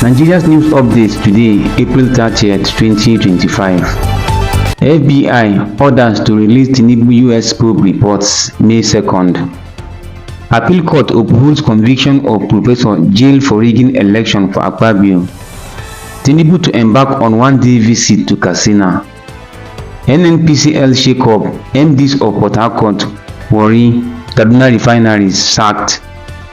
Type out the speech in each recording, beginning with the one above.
Nigeria's news updates today, April 30th, 2025. FBI orders to release Tinubu US probe reports May 2nd. Appeal court upholds conviction of professor jailed for rigging election for Akpabio. Tinubu to embark on one-day visit to Katsina. NNPC shakeup, MDs of Port Harcourt, Warri, Kaduna refineries sacked.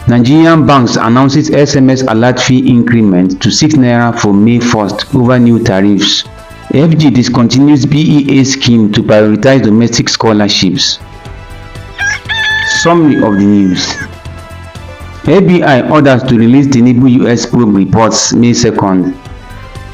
Nigerian banks announces SMS alert fee increment to 6 naira for May 1st over new tariffs. FG discontinues BEA scheme to prioritize domestic scholarships. Summary of the news. FBI orders to release Tinubu US probe reports May 2nd.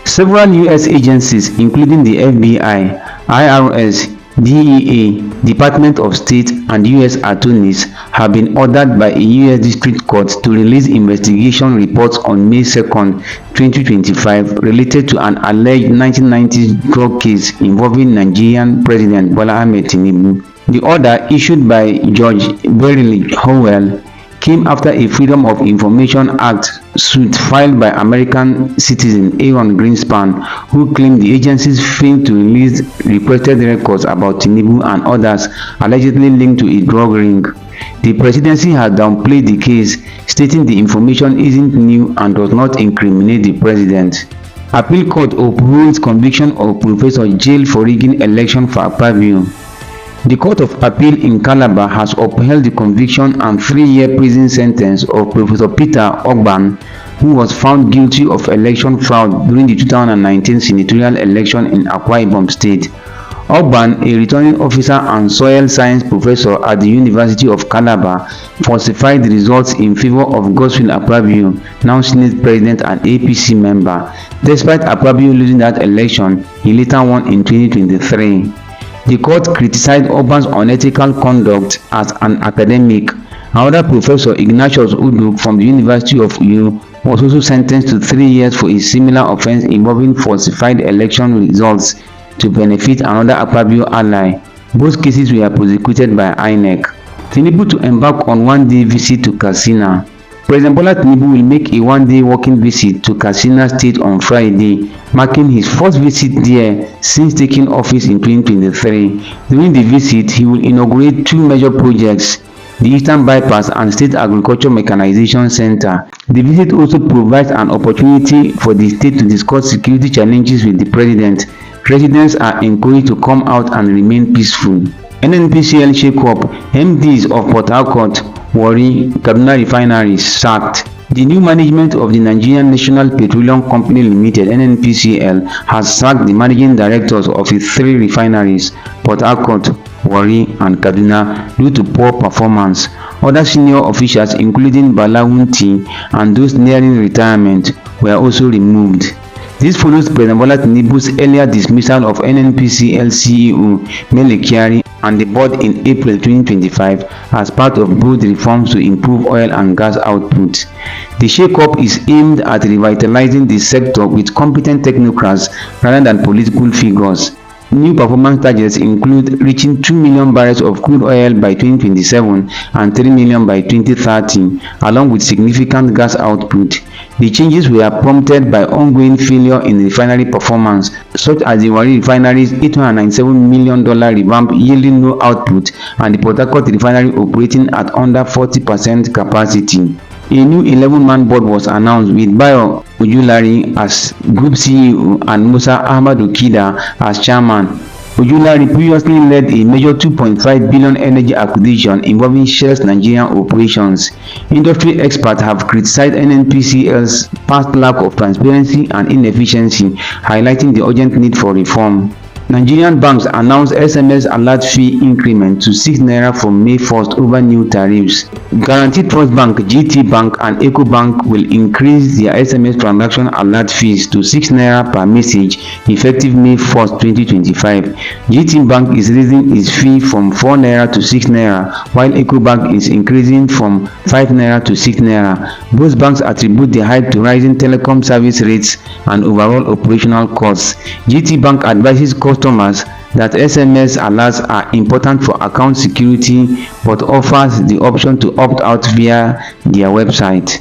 Several US agencies, including the FBI, IRS, DEA, Department of State, and US attorneys, have been ordered by a US district court to release investigation reports on May 2nd, 2025 related to an alleged 1990s drug case involving Nigerian President Bola Ahmed Tinubu. The order, issued by Judge Bilateral Howell, came after a Freedom of Information Act suit filed by American citizen Aaron Greenspan, who claimed the agencies failed to release requested records about Tinubu and others allegedly linked to a drug ring. The presidency has downplayed the case, stating the information isn't new and does not incriminate the president. Appeal court upholds conviction of professor jailed for rigging election for Akpabio. The Court of Appeal in Calabar has upheld the conviction and 3-year prison sentence of Professor Peter Ogban, who was found guilty of election fraud during the 2019 senatorial election in Akwa Ibom State. Ogban, a returning officer and soil science professor at the University of Calabar, falsified the results in favor of Godswill Akpabio, now Senate President and APC member. Despite Akpabio losing that election, he later won in 2023. The court criticized Ogban's unethical conduct as an academic. Another professor, Ignatius Uduk from the University of Uyo, was also sentenced to 3 years for a similar offense involving falsified election results to benefit another Akpabio ally. Both cases were prosecuted by INEC. Tinubu to embark on one-day visit to Katsina. President Bola Tinubu will make a one-day walking visit to Katsina State on Friday, marking his first visit there since taking office in 2023. During the visit, he will inaugurate 2 major projects, the Eastern Bypass and State Agriculture Mechanization Center. The visit also provides an opportunity for the state to discuss security challenges with the president. Residents are encouraged to come out and remain peaceful. NNPC shakeup, MDs of Port Harcourt, Warri, Kaduna refineries sacked. The new management of the Nigerian National Petroleum Company Limited (NNPCL) has sacked the managing directors of its 3 refineries, Port Harcourt, Warri, and Kaduna, due to poor performance. Other senior officials, including Balawunti and those nearing retirement, were also removed. This follows President Bola Tinubu's earlier dismissal of NNPCL CEO Mele Kyari and the board in April 2025 as part of broad reforms to improve oil and gas output. The shake-up is aimed at revitalizing the sector with competent technocrats rather than political figures. New performance targets include reaching 2 million barrels of crude oil by 2027 and 3 million by 2030, along with significant gas output. The changes were prompted by ongoing failure in refinery performance, such as the Warri refinery's $897 million revamp yielding no output and the Port Harcourt refinery operating at under 40% capacity. A new 11-man board was announced with Bayo Ojulari as Group CEO and Musa Ahmad Okida as Chairman. Ojulari previously led a major 2.5 billion energy acquisition involving Shell's Nigerian operations. Industry experts have criticized NNPCL's past lack of transparency and inefficiency, highlighting the urgent need for reform. Nigerian banks announced SMS alert fee increment to 6 naira from May 1st over new tariffs. Guaranty Trust Bank, GT Bank, and EcoBank will increase their SMS transaction alert fees to 6 naira per message effective May 1st, 2025. GT Bank is raising its fee from 4 naira to 6 naira, while EcoBank is increasing from 5 naira to 6 naira. Both banks attribute the hike to rising telecom service rates and overall operational costs. GT Bank advises customers that SMS alerts are important for account security but offers the option to opt out via their website.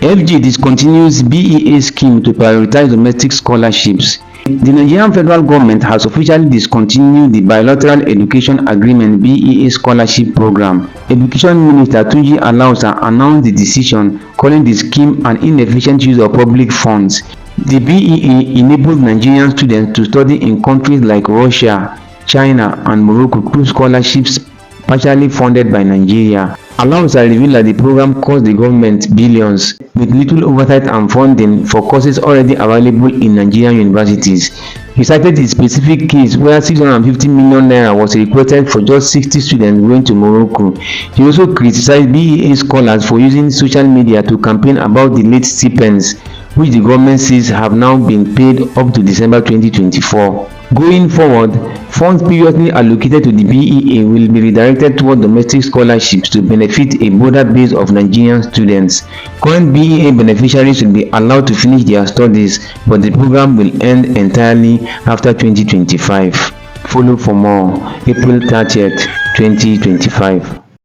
FG discontinues BEA scheme to prioritize domestic scholarships. The Nigerian federal government has officially discontinued the Bilateral Education Agreement (BEA) scholarship program. Education Minister Tunji Alausa announced the decision, calling the scheme an inefficient use of public funds. The BEA enables Nigerian students to study in countries like Russia, China, and Morocco through scholarships partially funded by Nigeria. Alausa revealed that the program cost the government billions, with little oversight and funding for courses already available in Nigerian universities. He cited a specific case where 650 million naira was requested for just 60 students going to Morocco. He also criticized BEA scholars for using social media to campaign about the late stipends, which the government says have now been paid up to December 2024. Going forward, funds previously allocated to the BEA will be redirected toward domestic scholarships to benefit a broader base of Nigerian students. Current BEA beneficiaries will be allowed to finish their studies, but the program will end entirely after 2025. Follow for more. April 30th, 2025.